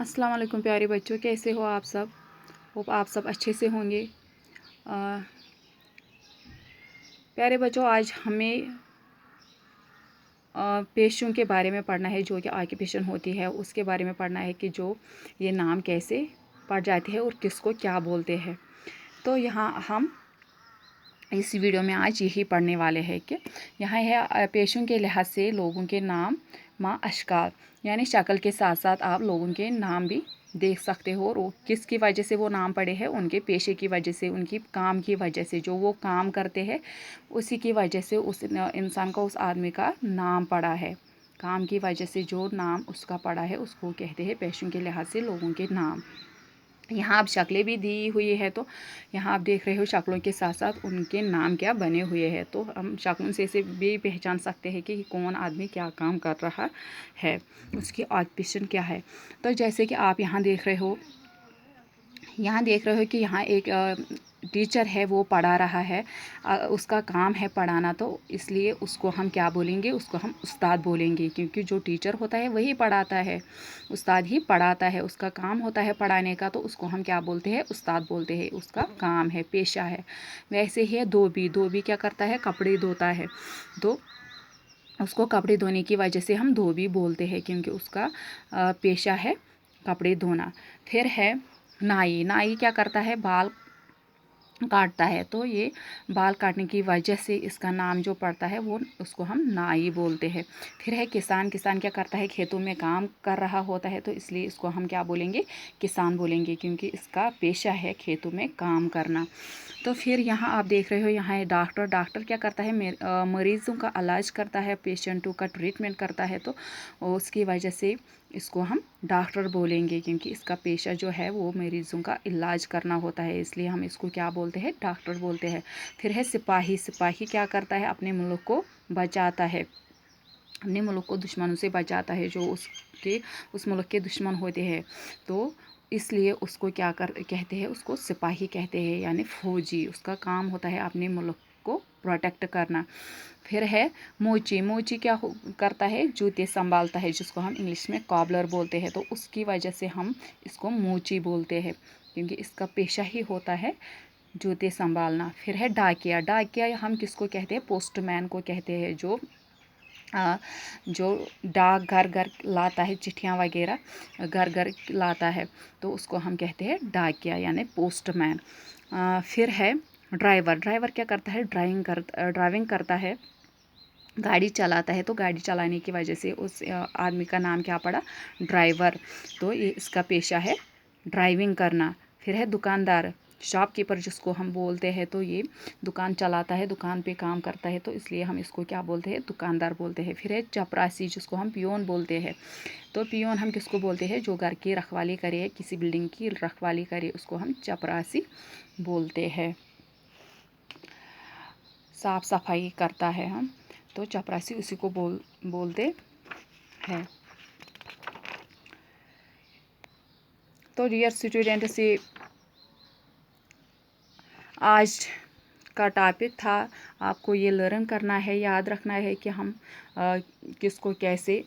अस्सलाम वालेकुम प्यारे बच्चों, कैसे हो आप सब? होप आप सब अच्छे से होंगे। प्यारे बच्चों, आज हमें पेशों के बारे में पढ़ना है, जो कि ऑक्यूपेशन होती है उसके बारे में पढ़ना है कि जो ये नाम कैसे पढ़ जाते हैं और किसको क्या बोलते हैं। तो यहाँ हम इस वीडियो में आज यही पढ़ने वाले हैं कि यहाँ है पेशों के लिहाज से लोगों के नाम माँ अशकाल, यानी शक्ल के साथ साथ आप लोगों के नाम भी देख सकते हो और किसकी वजह से वो नाम पड़े हैं, उनके पेशे की वजह से, उनकी काम की वजह से, जो वो काम करते हैं उसी की वजह से उस इंसान का, उस आदमी का नाम पड़ा है। काम की वजह से जो नाम उसका पड़ा है उसको कहते हैं पेशों के लिहाज से लोगों के नाम। यहाँ आप शक्लें भी दी हुई है, तो यहाँ आप देख रहे हो शक्लों के साथ साथ उनके नाम क्या बने हुए हैं। तो हम शक्लों से इसे भी पहचान सकते हैं कि कौन आदमी क्या काम कर रहा है, उसकी ऑक्यूपेशन क्या है। तो जैसे कि आप यहाँ देख रहे हो कि यहाँ एक टीचर है, वो पढ़ा रहा है, उसका काम है पढ़ाना, तो इसलिए उसको हम क्या बोलेंगे, उसको हम उस्ताद बोलेंगे, क्योंकि जो टीचर होता है वही पढ़ाता है, उस्ताद ही पढ़ाता है, उसका काम होता है पढ़ाने का, तो उसको हम क्या बोलते हैं, उस्ताद बोलते हैं, उसका काम है, पेशा है। वैसे ही है धोबी क्या करता है, कपड़े धोता है, तो उसको कपड़े धोने की वजह से हम धोबी बोलते हैं, क्योंकि उसका पेशा है कपड़े धोना। फिर है नाई क्या करता है, बाल काटता है, तो ये बाल काटने की वजह से इसका नाम जो पड़ता है वो उसको हम नाई बोलते हैं। फिर है किसान क्या करता है, खेतों में काम कर रहा होता है, तो इसलिए इसको हम क्या बोलेंगे, किसान बोलेंगे, क्योंकि इसका पेशा है खेतों में काम करना। तो फिर यहाँ आप देख रहे हो, यहाँ है डॉक्टर क्या करता है, मरीज़ों का इलाज करता है, पेशेंटों का ट्रीटमेंट करता है, तो उसकी वजह से इसको हम डॉक्टर बोलेंगे, क्योंकि इसका पेशा जो है वो मरीज़ों का इलाज करना होता है, इसलिए हम इसको क्या बोलते हैं, डॉक्टर बोलते हैं। फिर है सिपाही क्या करता है, अपने मुल्क को बचाता है, अपने मुल्क को दुश्मनों से बचाता है, जो उस मुल्क के दुश्मन होते हैं, तो इसलिए उसको क्या कहते हैं, उसको सिपाही कहते हैं, यानी फौजी। उसका काम होता है अपने मुल्क को प्रोटेक्ट करना। फिर है मोची क्या करता है, जूते संभालता है, जिसको हम इंग्लिश में कॉबलर बोलते हैं, तो उसकी वजह से हम इसको मोची बोलते हैं, क्योंकि इसका पेशा ही होता है जूते संभालना। फिर है डाकिया हम किसको कहते हैं, पोस्टमैन को कहते हैं, जो डाक घर लाता है, चिट्ठियाँ वगैरह घर लाता है, तो उसको हम कहते हैं डाकिया, यानी पोस्टमैन। फिर है ड्राइवर क्या करता है, ड्राइविंग करता है, गाड़ी चलाता है, तो गाड़ी चलाने की वजह से उस आदमी का नाम क्या पड़ा, ड्राइवर, तो ये इसका पेशा है ड्राइविंग करना। फिर है दुकानदार, शॉपकीपर जिसको हम बोलते हैं, तो ये दुकान चलाता है, दुकान पे काम करता है, तो इसलिए हम इसको क्या बोलते हैं, दुकानदार बोलते हैं। फिर है चपरासी, जिसको हम पियोन बोलते हैं, तो पियोन हम किसको बोलते हैं, जो घर की रखवाली करे, किसी बिल्डिंग की रखवाली करे, उसको हम चपरासी बोलते हैं। साफ़ सफाई करता है हम, तो चपरासी उसी को बोलते हैं। तो डियर स्टूडेंट, से आज का टॉपिक था, आपको ये लर्न करना है, याद रखना है कि हम किसको कैसे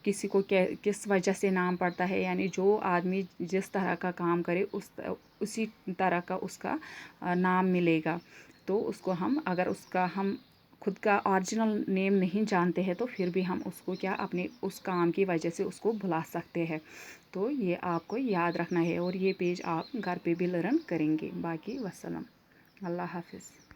किसी को किस वजह से नाम पड़ता है, यानी जो आदमी जिस तरह का काम करे उसी तरह का उसका नाम मिलेगा। तो उसको हम, अगर उसका हम खुद का ओरिजिनल नेम नहीं जानते हैं, तो फिर भी हम उसको क्या, अपने उस काम की वजह से उसको बुला सकते हैं। तो ये आपको याद रखना है, और ये पेज आप घर पे भी लर्न करेंगे। बाकी वस्सलाम, अल्लाह हाफिज़।